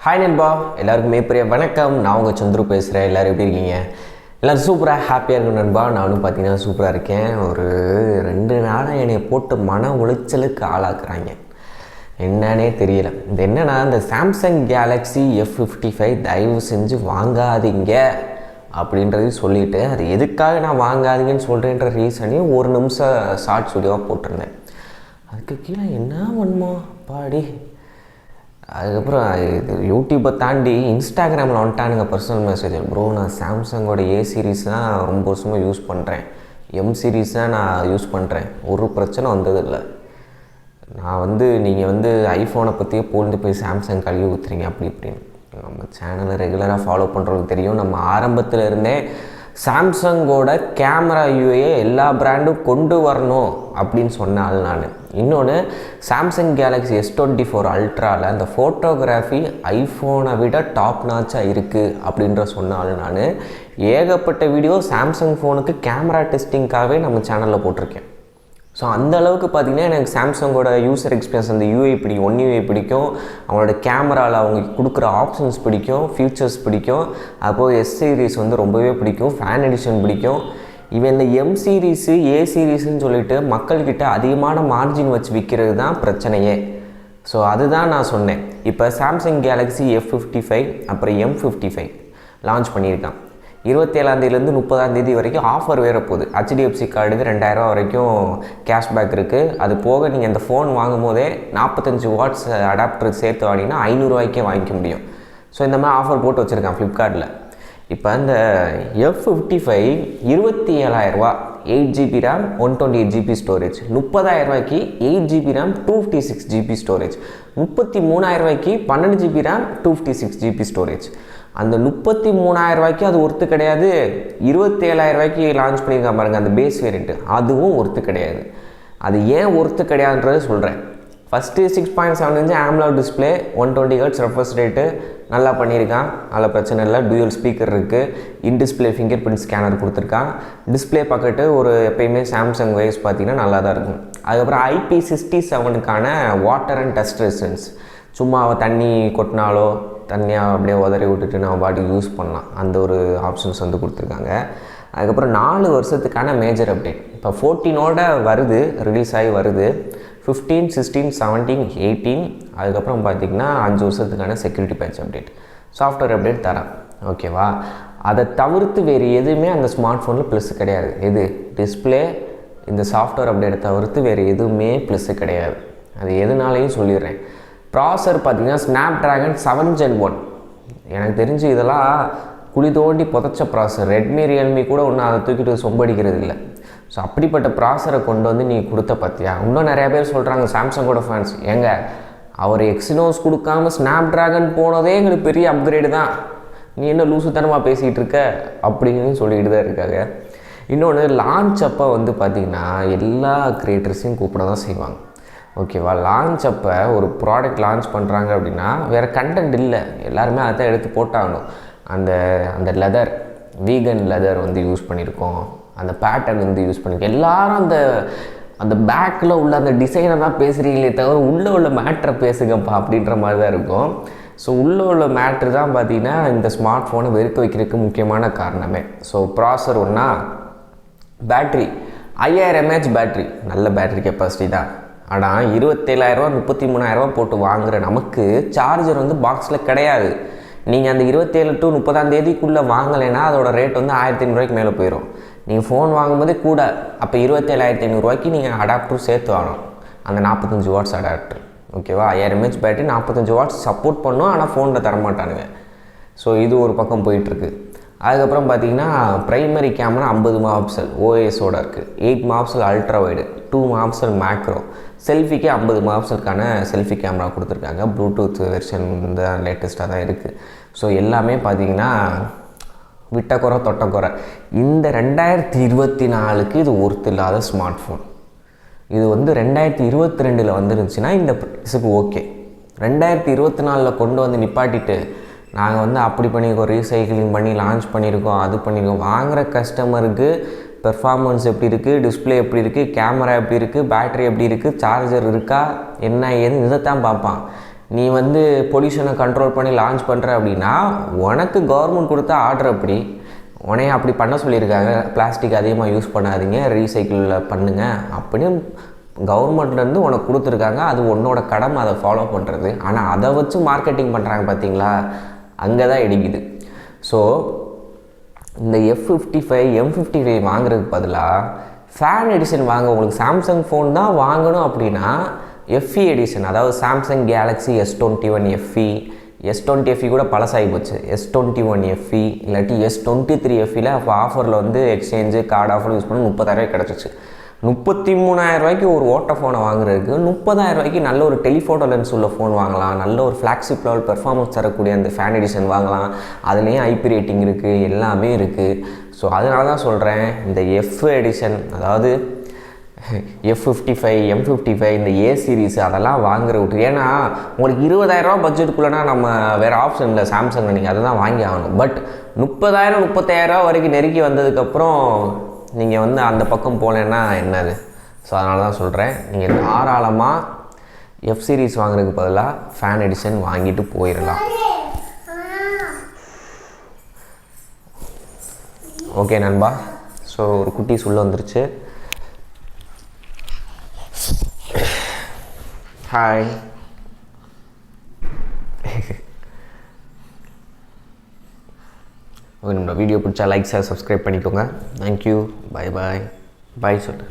Hi நண்பா, எல்லாருக்குமே பெரிய வணக்கம். நான் உங்கள் சந்துரு பேசுகிறேன். எல்லோரும் எப்படி இருக்கீங்க? எல்லோரும் சூப்பராக ஹாப்பியாக இருக்கும் நண்பா. நானும் பார்த்தீங்கன்னா சூப்பராக இருக்கேன். ஒரு 2 நாளாக என்னை போட்டு மன உளைச்சலுக்கு ஆளாக்குறாங்க. என்னன்னே தெரியல. இது என்னென்னா, இந்த சாம்சங் கேலக்ஸி F55 தயவு செஞ்சு வாங்காதீங்க அப்படின்றதையும் சொல்லிவிட்டு, அது எதுக்காக நான் வாங்காதீங்கன்னு சொல்கிறேன்ற ரீசனையும் 1 நிமிஷம் ஷார்ட் வீடியோவாக போட்டிருந்தேன். அதுக்கு கீழே என்ன பண்ணுமோ பாடி. அதுக்கப்புறம் இது யூடியூப்பை தாண்டி இன்ஸ்டாகிராமில் வந்துட்டானுங்க பர்சனல் மெசேஜ். ப்ரோ, நான் சாம்சங்கோட ஏ சீரீஸ் தான் ரொம்ப வருஷமாக யூஸ் பண்ணுறேன், எம் சீரீஸ் தான் நான் யூஸ் பண்ணுறேன், ஒரு பிரச்சனை வந்ததில்லை. நான் நீங்கள் ஐஃபோனை பற்றியே போல்ந்து போய் சாம்சங் கழுவி ஊற்றுறீங்க அப்படி இப்படின்னு. நம்ம சேனலை ரெகுலராக ஃபாலோ பண்ணுறவங்களுக்கு தெரியும். நம்ம ஆரம்பத்தில் இருந்தே சாம்சங்கோட கேமரா யூஏ எல்லா பிராண்டும் கொண்டு வரணும் அப்படின்னு சொன்னால் நான். இன்னொன்று, சாம்சங் கேலக்ஸி S24 அல்ட்ராவில் அந்த ஃபோட்டோகிராஃபி ஐஃபோனை விட டாப் நாச்சாக இருக்குது அப்படின்ற சொன்னாலும் நான் ஏகப்பட்ட வீடியோ சாம்சங் ஃபோனுக்கு கேமரா டெஸ்டிங்காகவே நம்ம சேனலில் போட்டிருக்கேன். ஸோ அந்த அளவுக்கு பார்த்திங்கன்னா எனக்கு சாம்சங்கோட யூசர் எக்ஸ்பீரியன்ஸ், அந்த யூஐ பிடிக்கும், ஒன் யூஐ பிடிக்கும், அவங்களோட கேமராவில் அவங்க கொடுக்குற ஆப்ஷன்ஸ் பிடிக்கும், ஃபியூச்சர்ஸ் பிடிக்கும். அப்போது எஸ் சீரீஸ் ரொம்பவே பிடிக்கும், ஃபேன் எடிஷன் பிடிக்கும். இவன் இந்த எம் சீரீஸு ஏ சீரீஸுன்னு சொல்லிட்டு மக்கள்கிட்ட அதிகமான மார்ஜின் வச்சு விற்கிறது தான் பிரச்சனையே. ஸோ அதுதான் நான் சொன்னேன். இப்போ சாம்சங் கேலக்ஸி F55 அப்புறம் M55 லான்ச் பண்ணியிருக்கான். 27ஆந்தேதியிலேருந்து 30ஆந்தேதி வரைக்கும் ஆஃபர் வேறு போகுது. HDFC கார்டுக்கு 2000 வரைக்கும் கேஷ்பேக் இருக்குது. அது போக நீங்கள் இந்த ஃபோன் வாங்கும் போதே 45 வாட்ஸ் அடாப்டர் சேர்த்து வாங்கினீங்கன்னா 500 ரூபாய்க்கே வாங்கிக்க முடியும். ஸோ இந்த மாதிரி ஆஃபர் போட்டு வச்சுருக்கான் ஃப்ளிப்கார்ட்டில். இப்போ இந்த F55 27,000 ரூபா, 8GB RAM 128GB ஸ்டோரேஜ். 30,000 ரூபாய்க்கு 8GB RAM 256GB ஸ்டோரேஜ். 33,000 ரூபாய்க்கு 12GB RAM 256GB ஸ்டோரேஜ். அந்த 33,000 ரூபாய்க்கு அது ஒர்த்து கிடையாது. 27,000 ரூபாய்க்கு லான்ச் பண்ணியிருக்கான் பாருங்கள் அந்த பேஸ் வேரியண்ட்டு, அதுவும் ஒர்த்து கிடையாது. அது ஏன் ஒர்த்து கிடையாதுன்றது சொல்கிறேன். First 6.7 inch AMOLED display, 120 Hz refresh rate, நல்லா பண்ணியிருக்கான், நல்ல பிரச்சனை இல்லை. டூயல் ஸ்பீக்கர் இருக்குது, in display finger print scanner கொடுத்துருக்கான். டிஸ்பிளே பக்கெட்டு ஒரு எப்பயுமே சாம்சங் வைஸ் பார்த்திங்கன்னா நல்லா தான் இருக்கும். அதுக்கப்புறம் IP67க்கான வாட்டர் அண்ட் டஸ்ட் ரெசிஸ்டன்ஸ். சும்மா தண்ணி கொட்டினாலோ தண்ணியாக அப்படியே உதறி விட்டுட்டு நம்ம பாட்டுக்கு யூஸ் பண்ணலாம், அந்த ஒரு ஆப்ஷன்ஸ் கொடுத்துருக்காங்க. அதுக்கப்புறம் 4 வருஷத்துக்கான மேஜர் அப்டேட். இப்போ 14ஓட வருது, ரிலீஸ் ஆகி வருது. 15, 16, 17, 18 அதுக்கப்புறம் பார்த்திங்கன்னா 5 வருஷத்துக்கான security patch update, software update தரேன். ஓகேவா? அதை தவிர்த்து வேறு எதுவுமே அந்த ஸ்மார்ட் ஃபோனில் ப்ளஸ் கிடையாது. எது? டிஸ்பிளே, இந்த சாஃப்ட்வேர் அப்டேட்டை தவிர்த்து வேறு எதுவுமே ப்ளஸ்ஸு கிடையாது. அது எதுனாலையும் சொல்லிடுறேன். ப்ராசர் பார்த்திங்கன்னா ஸ்னாப்ட்ராகன் 7 Gen 1. எனக்கு தெரிஞ்சு இதெல்லாம் குழி தோண்டி புதைச்ச ப்ராசர். ரெட்மி ரியல்மி கூட ஒன்றும் அதை தூக்கிட்டு சொம்படிக்கிறது இல்லை. ஸோ அப்படிப்பட்ட ப்ராசரை கொண்டு நீ கொடுத்த பார்த்தியா. இன்னும் நிறையா பேர் சொல்கிறாங்க சாம்சங்கோட ஃபேன்ஸ், ஏங்க அவர் எக்ஸினோஸ் கொடுக்காம ஸ்னாப்ட்ராகன் போனதே எங்களுக்கு பெரிய அப்கிரேடு தான், நீ என்ன லூசுத்தனமாக பேசிகிட்டு இருக்க அப்படின்னு சொல்லிக்கிட்டு தான் இருக்காங்க. இன்னொன்று, லான்ச் அப்போ பார்த்திங்கன்னா எல்லா க்ரியேட்டர்ஸையும் கூப்பிட தான் செய்வாங்க. ஓகேவா? லான்ச் அப்போ ஒரு ப்ராடக்ட் லான்ச் பண்ணுறாங்க அப்படின்னா வேறு கண்டென்ட் இல்லை, எல்லாருமே அதை தான் எடுத்து போட்டாகணும். அந்த லெதர், வீகன் லெதர் யூஸ் பண்ணியிருக்கோம், அந்த பேட்டர்ன் யூஸ் பண்ணியிருக்கோம். எல்லாரும் அந்த பேக்கில் உள்ள அந்த டிசைனை தான் பேசுகிறீங்களே தவிர உள்ளே உள்ள மேட்ரை பேசுங்கப்பா அப்படின்ற மாதிரி தான் இருக்கும். ஸோ உள்ளே உள்ள மேட்ரு தான் பார்த்திங்கன்னா இந்த ஸ்மார்ட் ஃபோனை வெறுக்க வைக்கிறதுக்கு முக்கியமான காரணமே. ஸோ ப்ராசர் ஒன்றா, பேட்ரி 5000 mAh பேட்ரி, நல்ல பேட்ரி கெப்பாசிட்டி தான். ஆனால் 27,000 ரூபா 33,000 ரூபா போட்டு வாங்குகிற நமக்கு சார்ஜர் பாக்ஸில் கிடையாது. நீங்கள் அந்த 27 to 30ஆந்தேதிக்குள்ளே வாங்கலைன்னா அதோட ரேட் 1,500 ரூபாய்க்கு மேலே போயிடும். நீங்கள் ஃபோன் வாங்கும்போதே கூட அப்போ 27,500 ரூபாய்க்கு நீங்கள் அடாப்டர் சேர்த்து வாங்கணும், அந்த 45 வாட்ஸ் அடாப்டர். ஓகேவா? 5000 mAh பேட்டரி 45 வாட்ஸ் சப்போர்ட் பண்ணும், ஆனால் ஃபோனில் தரமாட்டானுங்க. ஸோ இது ஒரு பக்கம் போயிட்டுருக்கு. அதுக்கப்புறம் பார்த்திங்கன்னா ப்ரைமரி கேமரா 50 மெகாபிக்சல் ஓஎஸோடு இருக்குது, 8 megapixel ultra wide, 2 megapixel macro. செல்ஃபிக்கு 50 மெகாபிக்சலுக்கான செல்ஃபி கேமரா கொடுத்துருக்காங்க. ப்ளூடூத் வெர்ஷன் லேட்டஸ்ட்டாக தான் இருக்குது. ஸோ எல்லாமே பார்த்திங்கன்னா விட்ட குறை தொட்ட குறை. இந்த 2024க்கு இது ஒர்த்து இல்லாத ஸ்மார்ட் ஃபோன். இது 2022 வந்துருந்துச்சுன்னா இந்த ப்ரைஸுக்கு ஓகே. 2024 கொண்டு நிப்பாட்டிட்டு நாங்கள் அப்படி பண்ணியிருக்கோம், ரீசைக்கிளிங் பண்ணி லான்ச் பண்ணியிருக்கோம், அது பண்ணியிருக்கோம். வாங்குகிற கஸ்டமருக்கு பெர்ஃபார்மன்ஸ் எப்படி இருக்குது, டிஸ்பிளே எப்படி இருக்குது, கேமரா எப்படி இருக்குது, பேட்டரி எப்படி இருக்குது, சார்ஜர் இருக்கா, என்ன ஏது இதைத்தான் பார்ப்பான். நீ வந்து பொல்யூஷனை கண்ட்ரோல் பண்ணி லான்ச் பண்ணுற அப்படின்னா உனக்கு கவர்மெண்ட் கொடுத்த ஆர்டர் அப்படி உனையே அப்படி பண்ண சொல்லியிருக்காங்க. பிளாஸ்டிக் அதிகமாக யூஸ் பண்ணாதீங்க, ரீசைக்கிளில் பண்ணுங்கள் அப்படின்னு கவர்மெண்ட்லேருந்து உனக்கு கொடுத்துருக்காங்க. அது உன்னோட கடமை அதை ஃபாலோ பண்ணுறது. ஆனால் அதை வச்சு மார்க்கெட்டிங் பண்ணுறாங்க பார்த்தீங்களா, அங்கே தான் இடிக்குது. ஸோ இந்த F55 M55 வாங்குறதுக்கு பதிலாக ஃபேன் எடிஷன் வாங்க. உங்களுக்கு சாம்சங் ஃபோன் தான் வாங்கணும் அப்படின்னா FE எடிஷன், அதாவது Samsung Galaxy S21 FE, S20 FE கூட பழசாகி போச்சு, S21 FE இல்லாட்டி S23 FEல அப்போ ஆஃபரில் வந்து எக்ஸ்சேஞ்சு கார்டு ஆஃபர் யூஸ் பண்ணி 30,000 கிடச்சிச்சு. 33,000 ஒரு ஓட்ட ஃபோனை வாங்குறதுக்கு 30,000 நல்ல ஒரு டெலிஃபோட்டோ லென்ஸ் உள்ள ஃபோன் வாங்கலாம். நல்ல ஒரு ஃப்ளாக்ஷிப் லெவல் பெர்ஃபார்மன்ஸ் தரக்கூடிய அந்த ஃபேன் எடிஷன் வாங்கலாம். அதுலேயும் IP ரேட்டிங் இருக்குது, எல்லாமே இருக்குது. ஸோ அதனால தான் சொல்கிறேன், இந்த F எடிஷன், அதாவது F55 M55 இந்த A சீரீஸ் அதெல்லாம் வாங்குற விட்டு. ஏன்னா உங்களுக்கு 20,000 பட்ஜெட்டுக்குள்ளனா நம்ம வேறு ஆப்ஷன் இல்லை சாம்சங்கில், நீங்கள் அதை தான் வாங்கி ஆகணும். பட் 30,000 35,000 வரைக்கும் நெருக்கி வந்ததுக்கப்புறம் நீங்கள் வந்து அந்த பக்கம் போனேன்னா என்னது. ஸோ அதனால தான் சொல்கிறேன், நீங்கள் தாராளமாக F சீரீஸ் வாங்குறதுக்கு பதிலாக ஃபேன் எடிஷன் வாங்கிட்டு போயிடலாம். ஓகே நண்பா, ஸோ ஒரு குட்டீஸ் உள்ளே வந்துருச்சு. ஹாய். ஓகே, நம்ம வீடியோ பிடிச்சா லைக் ஷேர் சப்ஸ்கிரைப் பண்ணிக்கோங்க. தேங்க்யூ, பாய் பாய் பாய் சொல்லு.